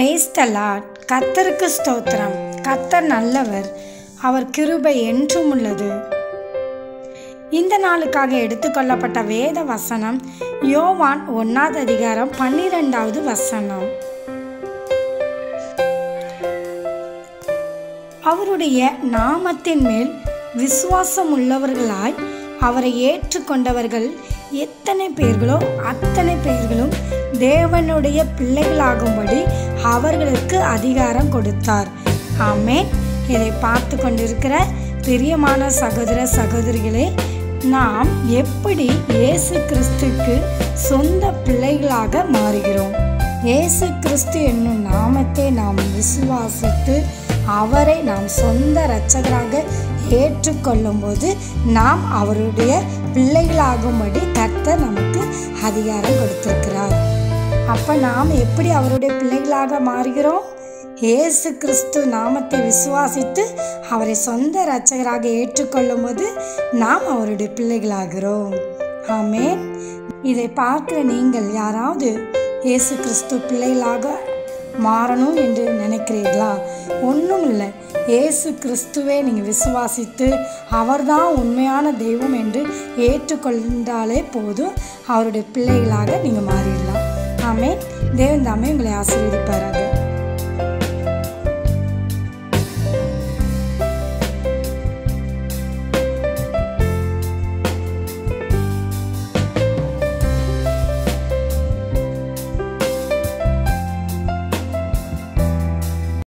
Praise the Lord. கர்த்தருக்கு ஸ்தோத்திரம். கர்த்தர் நல்லவர், அவர் கிருபை என்றும் உள்ளது. இந்த நாளுக்காக எடுத்துக்கொள்ளப்பட்ட வேத வசனம் யோவான் 1 அதிகாரம் 12வது வசனம். அவருடைய நாமத்தின் மேல் விசுவாசம் உள்ளவர்களாய் அவரை ஏற்றுக்கொண்டவர்கள் எத்தனை பேர்களோ அத்தனை பேர்களும் தேவனுடைய பிள்ளைகளாகும்படி அவர்களுக்கு அதிகாரம் கொடுத்தார். ஆமென். இதை பார்த்து கொண்டிருக்கிற பிரியமான சகோதர சகோதரிகளே, நாம் எப்படி இயேசு கிறிஸ்துக்கு சொந்த பிள்ளைகளாக மாறுகிறோம்? இயேசு கிறிஸ்து என்னும் நாமத்தை நாம் விசுவாசித்து அவரை நாம் சொந்த இரட்சகராக ஏற்றுக்கொள்ளும் போது நாம் அவருடைய பிள்ளைகளாகும்படி கர்த்தர் நமக்கு அதிகாரம் கொடுத்திருக்கிறார். அப்போ நாம் எப்படி அவருடைய பிள்ளைகளாக மாறுகிறோம்? இயேசு கிறிஸ்து நாமத்தை விசுவாசித்து அவரை சொந்த இரட்சகராக ஏற்றுக்கொள்ளும் போது நாம் அவருடைய பிள்ளைகளாகிறோம். ஆமென். இதை பார்க்கிற நீங்கள் யாராவது இயேசு கிறிஸ்து பிள்ளைகளாக மாறணும் என்று நினைக்கிறீர்களா? ஒன்றும் இல்லை. இயேசு கிறிஸ்துவே நீங்கள் விசுவாசித்து அவர்தான் உண்மையான தெய்வம் என்று ஏற்றுக்கொண்டாலே போதும், அவருடைய பிள்ளைகளாக நீங்கள் மாறிடலாம். ஆமென். தேவன் தாமே உங்களை ஆசீர்வதிப்பாராக.